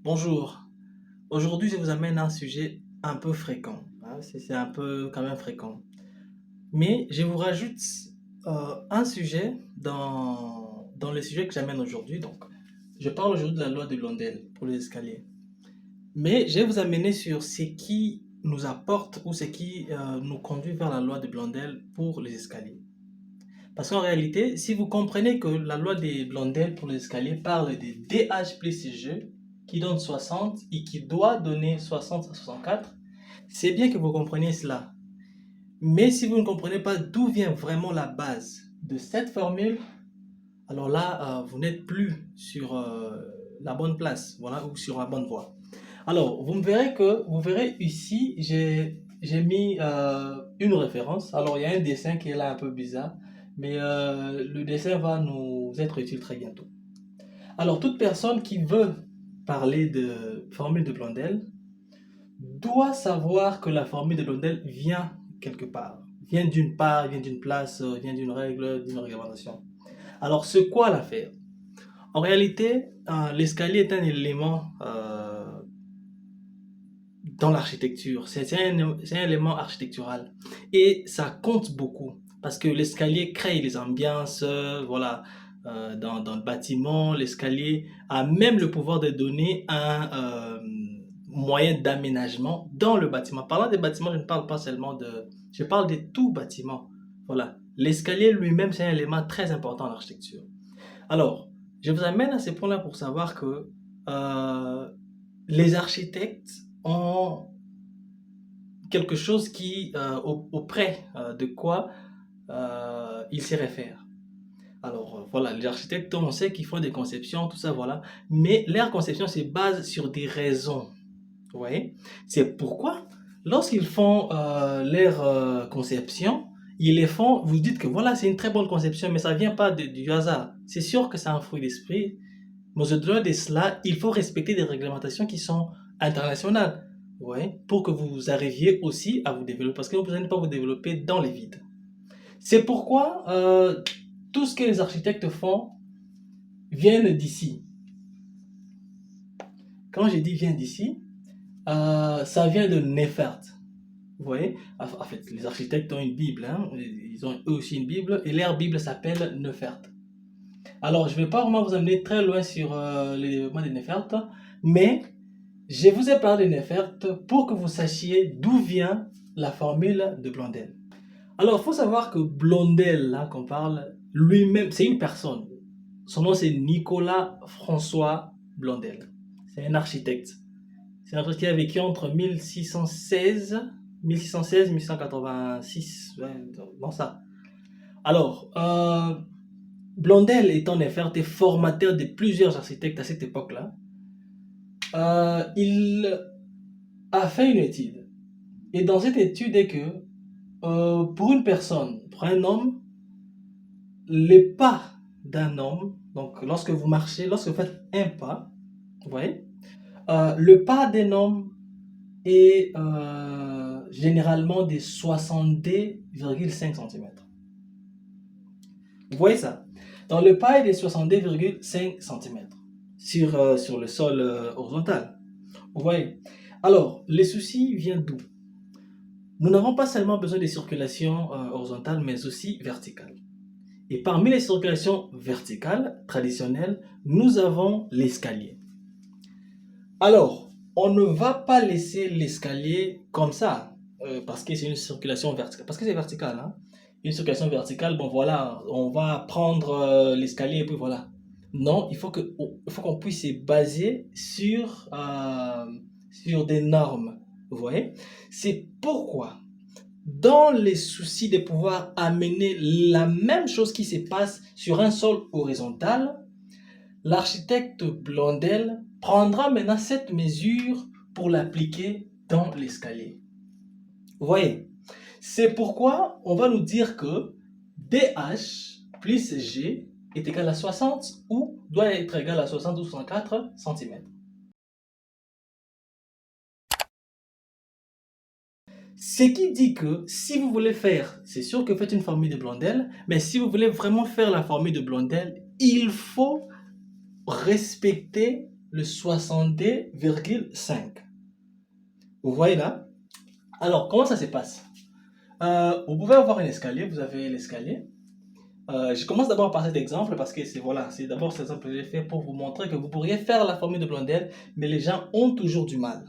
Bonjour. Aujourd'hui, je vous amène un sujet un peu fréquent, hein, c'est un peu quand même fréquent. Mais je vous rajoute un sujet dans les sujets que j'amène aujourd'hui. Donc, je parle aujourd'hui de la loi de Blondel pour les escaliers. Mais je vais vous amener sur ce qui nous apporte ou ce qui nous conduit vers la loi de Blondel pour les escaliers. Parce qu'en réalité, si vous comprenez que la loi des Blondel pour les escaliers parle de DH plus G qui donne 60 et qui doit donner 60 à 64, c'est bien que vous compreniez cela. Mais si vous ne comprenez pas d'où vient vraiment la base de cette formule, alors là, vous n'êtes plus sur la bonne place, voilà, ou sur la bonne voie. Alors, vous verrez ici, j'ai mis une référence. Alors, il y a un dessin qui est là un peu bizarre, mais le dessin va nous être utile très bientôt. Alors, toute personne qui veut parler de formule de Blondel doit savoir que la formule de Blondel vient quelque part, vient d'une place, vient d'une règle, d'une réglementation. Alors, c'est quoi l'affaire? En réalité, l'escalier est un élément dans l'architecture. C'est un élément architectural. Et ça compte beaucoup. Parce que l'escalier crée les ambiances, voilà, dans le bâtiment. L'escalier a même le pouvoir de donner un moyen d'aménagement dans le bâtiment. Parlant des bâtiments, je ne parle pas seulement de... Je parle de tout bâtiment. Voilà. L'escalier lui-même, c'est un élément très important en architecture. Alors, je vous amène à ces points-là pour savoir que euh, les architectes ont quelque chose qui, auprès de quoi ils s'y réfèrent. Alors voilà, les architectes, on sait qu'ils font des conceptions, tout ça, voilà. Mais leur conception se base sur des raisons. Vous voyez? C'est pourquoi, lorsqu'ils font leur conception, ils les font, vous dites que voilà, c'est une très bonne conception, mais ça ne vient pas du hasard. C'est sûr que c'est un fruit d'esprit, mais au-delà de cela, il faut respecter des réglementations qui sont internationales. Ouais, pour que vous arriviez aussi à vous développer, parce que vous n'allez pas vous développer dans les vides. C'est pourquoi tout ce que les architectes font vient d'ici. Quand je dis vient d'ici, ça vient de Nefert. Vous voyez, en fait, les architectes ont une Bible, hein, ils ont eux aussi une Bible, et leur Bible s'appelle Nefert. Alors, je ne vais pas vraiment vous amener très loin sur le développement de Nefert, mais je vous ai parlé de Nefert pour que vous sachiez d'où vient la formule de Blondel. Alors, il faut savoir que Blondel, là qu'on parle, lui-même, c'est une personne. Son nom, c'est Nicolas François Blondel. C'est un architecte. C'est un architecte qui a vécu entre 1616 et 1686. Ouais, dans ça. Alors, Blondel est en effet formateur de plusieurs architectes à cette époque-là. Il a fait une étude. Et dans cette étude est que pour une personne, pour un homme, les pas d'un homme, donc lorsque vous marchez, lorsque vous faites un pas, vous voyez, le pas d'un homme est généralement de 62,5 cm. Vous voyez ça? Donc le pas est de 62,5 cm sur le sol horizontal. Vous voyez? Alors, les soucis viennent d'où? Nous n'avons pas seulement besoin de circulation horizontale, mais aussi verticale. Et parmi les circulations verticales traditionnelles, nous avons l'escalier. Alors, on ne va pas laisser l'escalier comme ça, parce que c'est une circulation verticale. Parce que c'est vertical, hein? Une circulation verticale, bon voilà, on va prendre l'escalier et puis voilà. Non, il faut qu'on puisse se baser sur des normes. Vous voyez? C'est pourquoi dans les soucis de pouvoir amener la même chose qui se passe sur un sol horizontal, l'architecte Blondel prendra maintenant cette mesure pour l'appliquer dans l'escalier. Vous voyez, c'est pourquoi on va nous dire que DH plus G est égal à 60 ou doit être égal à 60 ou 64 cm. Ce qui dit que si vous voulez faire, c'est sûr que vous faites une formule de Blondel, mais si vous voulez vraiment faire la formule de Blondel, il faut respecter le 70,5. Vous voyez là? Alors, comment ça se passe? Vous pouvez avoir un escalier, vous avez l'escalier. Je commence d'abord par cet exemple parce que c'est d'abord cet exemple que j'ai fait pour vous montrer que vous pourriez faire la formule de Blondel, mais les gens ont toujours du mal.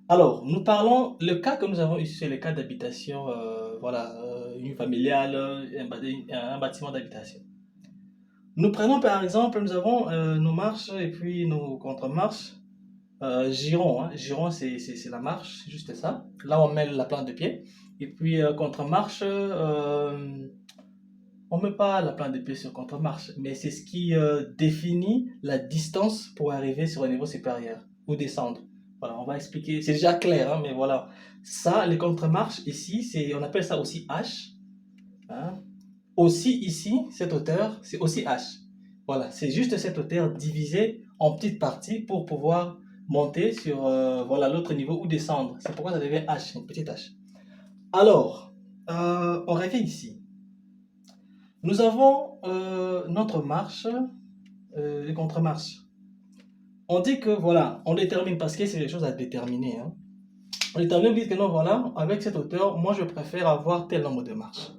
Alors, nous parlons, le cas que nous avons ici, c'est le cas d'habitation, une familiale, un bâtiment d'habitation. Nous prenons par exemple, nous avons nos marches et puis nos contre-marches. Giron, hein. Giron c'est la marche, juste ça. Là on met la plante de pied. Et puis contre-marche, on ne met pas la plante de pied sur contre-marche, mais c'est ce qui définit la distance pour arriver sur un niveau supérieur ou descendre. Voilà, on va expliquer, c'est déjà clair, hein, mais voilà. Ça, les contre-marches ici, on appelle ça aussi H. Hein. Aussi ici, cette hauteur, c'est aussi H. Voilà, c'est juste cette hauteur divisée en petites parties pour pouvoir monter sur voilà, l'autre niveau ou descendre. C'est pourquoi ça devient H, une petite H. Alors, on revient ici. Nous avons notre marche, les contre-marches. On dit que voilà, on détermine parce que c'est des choses à déterminer. Hein. On détermine, on dit que non, voilà, avec cette hauteur, moi je préfère avoir tel nombre de marches.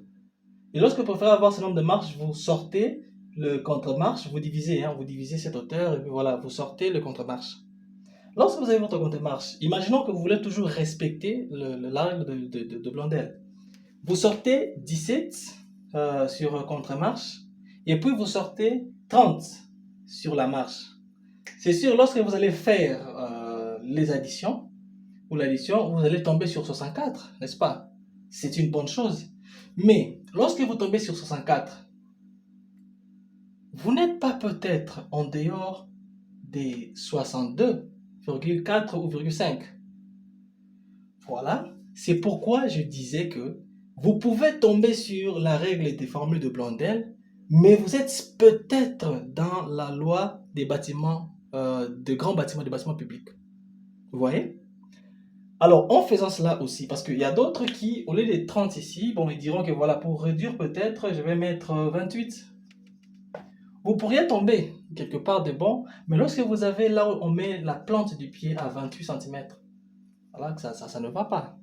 Et lorsque vous préférez avoir ce nombre de marches, vous sortez le contre-marche, vous divisez, hein, vous divisez cette hauteur et puis voilà, vous sortez le contre-marche. Lorsque vous avez votre contre-marche, imaginons que vous voulez toujours respecter la règle de Blondel. Vous sortez 17 sur contre-marche et puis vous sortez 30 sur la marche. C'est sûr, lorsque vous allez faire les additions ou l'addition, vous allez tomber sur 64, n'est-ce pas? C'est une bonne chose. Mais lorsque vous tombez sur 64, vous n'êtes pas peut-être en dehors des 62,4 ou 5. Voilà, c'est pourquoi je disais que vous pouvez tomber sur la règle des formules de Blondel, mais vous êtes peut-être dans la loi des bâtiments, de grands bâtiments, des bâtiments publics. Vous voyez? Alors, en faisant cela aussi, parce qu'il y a d'autres qui, au lieu de 30 ici, bon, ils diront que voilà, pour réduire peut-être, je vais mettre 28. Vous pourriez tomber quelque part de bon, mais lorsque vous avez là où on met la plante du pied à 28 cm, voilà, ça ne va pas.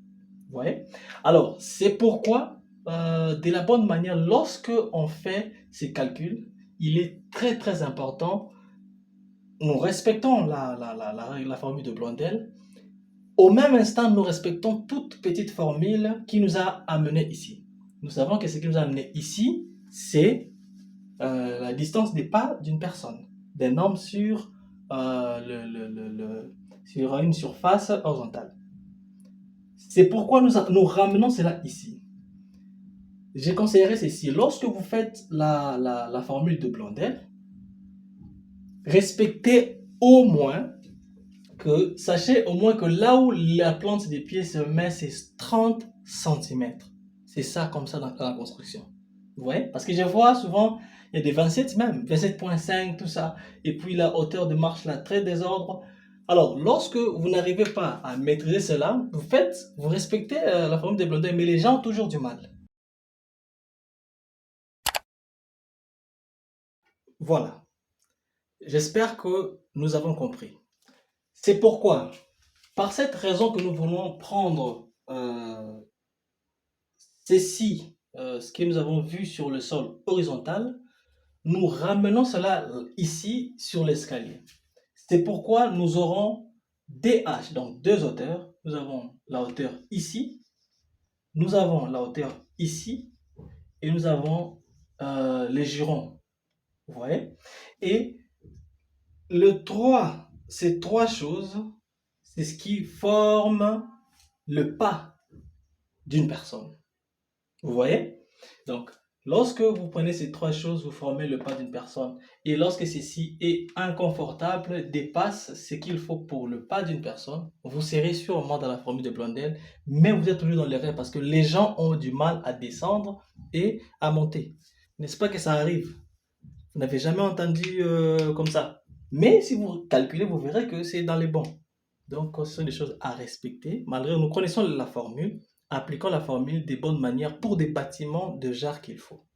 Vous voyez? Alors, c'est pourquoi, de la bonne manière, lorsque on fait ces calculs, il est très très important, nous respectons la formule de Blondel. Au même instant, nous respectons toute petite formule qui nous a amené ici. Nous savons que ce qui nous a amené ici, c'est la distance des pas d'une personne, d'un homme sur, sur une surface horizontale. C'est pourquoi nous ramenons cela ici. J'ai considéré ceci. Lorsque vous faites la formule de Blondel, respectez au moins sachez au moins que là où la plante des pieds se met, c'est 30 cm. C'est ça comme ça dans la construction. Vous voyez? Parce que je vois souvent, il y a des 27 même, 27,5, tout ça. Et puis la hauteur de marche là, très désordre. Alors, lorsque vous n'arrivez pas à maîtriser cela, vous respectez la formule de Blondel, mais les gens ont toujours du mal. Voilà. J'espère que nous avons compris. C'est pourquoi, par cette raison que nous voulons prendre ceci, ce que nous avons vu sur le sol horizontal, nous ramenons cela ici sur l'escalier. C'est pourquoi nous aurons DH, donc deux hauteurs. Nous avons la hauteur ici, nous avons la hauteur ici, et nous avons les girons. Vous voyez? Et ces trois choses, c'est ce qui forme le pas d'une personne. Vous voyez? Donc, lorsque vous prenez ces trois choses, vous formez le pas d'une personne. Et lorsque ceci est inconfortable, dépasse ce qu'il faut pour le pas d'une personne, vous serez sûrement dans la formule de Blondel, mais vous êtes toujours dans l'erreur parce que les gens ont du mal à descendre et à monter. N'est-ce pas que ça arrive? Vous n'avez jamais entendu comme ça. Mais si vous calculez, vous verrez que c'est dans les bons. Donc, ce sont des choses à respecter. Malgré nous connaissons la formule, appliquons la formule des bonnes manières pour des bâtiments de genre qu'il faut.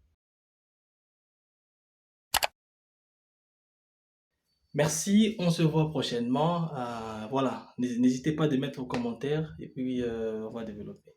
Merci, on se voit prochainement. Voilà, n'hésitez pas de mettre vos commentaires et puis on va développer.